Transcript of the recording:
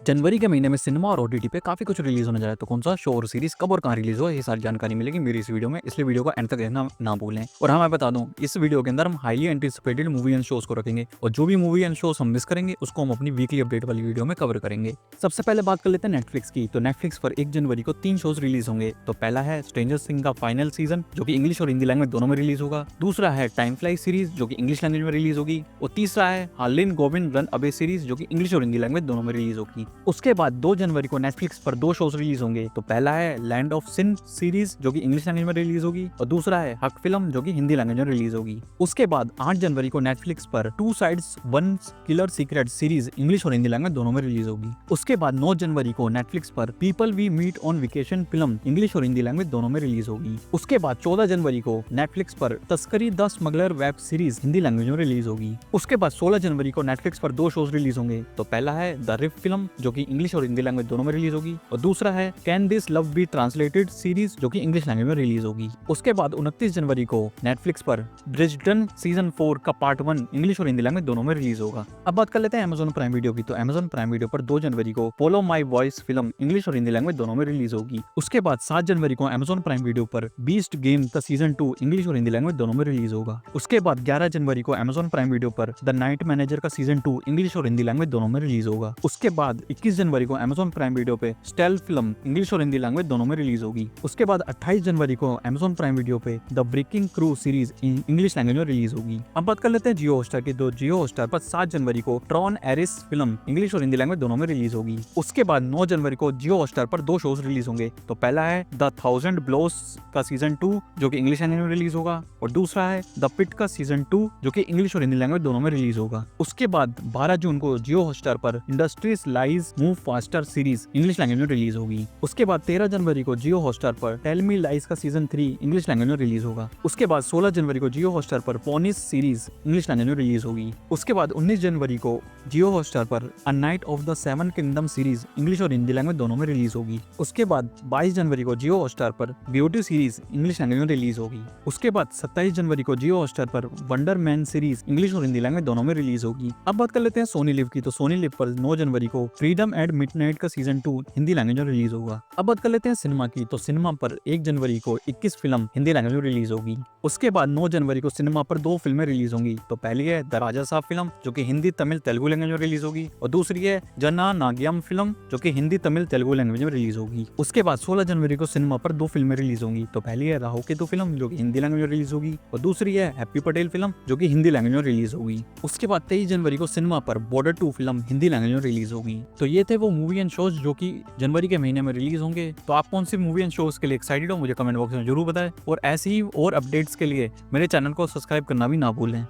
जनवरी के महीने में सिनेमा और ओटीटी पे काफी कुछ रिलीज होने जा रहा है। तो कौन सा शो और सीरीज कब और कहाँ रिलीज हुआ, ये सारी जानकारी मिलेगी मेरी इस वीडियो में, इसलिए वीडियो को एंड तक देखना ना भूलें। और हाँ, मैं बता दूं, इस वीडियो के अंदर हम highly anticipated movie and shows को रखेंगे और जो भी मूवी एंड शोज हम मिस करेंगे उसको हम अपनी वीकली अपडेट वाली वीडियो में कवर करेंगे। सबसे पहले बात कर लेते हैं नेटफ्लिक्स की। तो नेटफ्लिक्स पर 1 जनवरी को 3 शोज रिलीज होंगे। तो पहला है स्ट्रेंजर थिंग्स का फाइनल सीजन, जो कि इंग्लिश और हिंदी लैंग्वेज दोनों में रिलीज होगा। दूसरा है टाइम फ्लाई सीरीज, जो कि इंग्लिश लैंग्वेज में रिलीज होगी। और तीसरा है Harlin Govin run away series, जो कि इंग्लिश और हिंदी लैंग्वेज दोनों में रिलीज होगी। उसके बाद 2 जनवरी को नेटफ्लिक्स पर 2 शोज रिलीज होंगे। तो पहला है लैंड ऑफ सिन सीरीज, जो कि इंग्लिश लैंग्वेज में रिलीज होगी। और दूसरा है हक फिल्म, जो कि हिंदी लैंग्वेज में रिलीज होगी। उसके बाद 8 जनवरी को नेटफ्लिक्स पर two sides one killer secret series English और हिंदी लैंग्वेज दोनों में रिलीज होगी। उसके बाद 9 जनवरी को नेटफ्लिक्स पर people we meet on vacation film English और हिंदी लैंग्वेज दोनों में रिलीज होगी। उसके बाद 14 जनवरी को नेटफ्लिक्स पर तस्करी the smuggler web series Hindi language में रिलीज होगी। उसके बाद 16 जनवरी को नेटफ्लिक्स पर 2 शोज रिलीज होंगे। तो पहला है द रिफ फिल्म, जो कि इंग्लिश और हिंदी लैंग्वेज दोनों में रिलीज होगी। और दूसरा है can this love be translated series, जो कि इंग्लिश लैंग्वेज में रिलीज होगी। उसके बाद 29 जनवरी को नेटफ्लिक्स पर ब्रिजटन सीजन 4 का पार्ट 1 इंग्लिश और हिंदी लैंग्वेज दोनों में रिलीज होगा। अब बात कर लेते हैं अमेजॉन प्राइम वीडियो की। तो अमेजॉन प्राइम वीडियो पर 2 जनवरी को follow my voice film English और हिंदी लैंग्वेज दोनों में रिलीज होगी। उसके बाद 7 जनवरी को अमेजॉन प्राइम वीडियो पर बीस्ट गेम का सीजन 2 इंग्लिश और हिंदी लैंग्वेज दोनों में रिलीज होगा। उसके बाद 11 जनवरी को अमेजॉन प्राइम वीडियो पर द नाइट मैनेजर का सीजन 2 इंग्लिश और हिंदी लैंग्वेज दोनों में रिलीज होगा। उसके बाद 21 जनवरी को अमेजॉन प्राइम वीडियो पे स्टेल फिल्म इंग्लिश और हिंदी लैंग्वेज दोनों में रिलीज होगी। उसके बाद 28 जनवरी को अमेजॉन प्राइम वीडियो पे the breaking crew series English language में रिलीज होगी। अब बात कर लेते हैं जियो हॉटस्टार की। तो जियो हॉटस्टार पर 7 जनवरी को ट्रॉन एरिस फिल्म इंग्लिश और हिंदी लैंग्वेज दोनों में रिलीज होगी। उसके बाद 9 जनवरी को जियो हॉटस्टार पर 2 शोज रिलीज होंगे। तो पहला है द 1000 ब्लोस का सीजन 2, जो कि इंग्लिश लैंग्वेज में रिलीज होगा। और दूसरा है द पिट का सीजन 2, जो कि इंग्लिश और हिंदी लैंग्वेज दोनों में रिलीज होगा। उसके बाद 12 जून को जियो हॉटस्टार पर industries lies move faster series English language में रिलीज होगी। उसके बाद 13 जनवरी को जियो हॉटस्टार पर टेल मी लाइज का सीजन 3 इंग्लिश लैंग्वेज में रिलीज होगा। उसके बाद 16 जनवरी को जियो हॉटस्टार पर पोनिस सीरीज इंग्लिश लैंग्वेज में रिलीज होगी। उसके बाद 19 जनवरी को जियो हॉटस्टार पर a night of the seven kingdom series English और हिंदी लैंग्वेज दोनों में रिलीज होगी। उसके बाद 22 जनवरी को जियो हॉटस्टार पर ब्यूटी सीरीज इंग्लिश लैंग्वेज में रिलीज होगी। उसके बाद 27 जनवरी को जियो हॉटस्टार पर वंडर मैन सीरीज इंग्लिश और हिंदी लैंग्वेज दोनों में रिलीज होगी। अब बात कर लेते हैं सोनी लिव की। तो सोनी लिव पर 9 जनवरी को फ्रीडम एट मिडनाइट का सीजन 2 हिंदी लैंग्वेज में रिलीज होगा। अब बात कर लेते हैं सिनेमा की। तो सिनेमा पर 1 जनवरी को 21 फिल्म हिंदी लैंग्वेज में रिलीज होगी। उसके बाद 9 जनवरी को सिनेमा पर 2 फिल्में रिलीज होंगी। तो पहली है द राजा साहब फिल्म, जो कि हिंदी तमिल तेलुगु लैंग्वेज में रिलीज होगी। और दूसरी है जना नाग्यम फिल्म, जो कि हिंदी तमिल तेलुगु लैंग्वेज में रिलीज होगी। उसके बाद 16 जनवरी को सिनेमा पर 2 फिल्में रिलीज होंगी। तो पहली है राहु केतु फिल्म, जो कि हिंदी लैंग्वेज में रिलीज होगी। और दूसरी है हैप्पी पटेल फिल्म, जो कि हिंदी लैंग्वेज में रिलीज होगी। उसके बाद 23 जनवरी को सिनेमा पर बॉर्डर 2 फिल्म हिंदी लैंग्वेज में रिलीज होगी। तो ये थे वो मूवी एंड शोज जो कि जनवरी के महीने में रिलीज होंगे। तो आप कौन सी मूवी एंड शोज के लिए एक्साइटेड हो, मुझे कमेंट बॉक्स में जरूर बताएं। और ऐसी ही और अपडेट्स के लिए मेरे चैनल को सब्सक्राइब करना भी ना भूलें।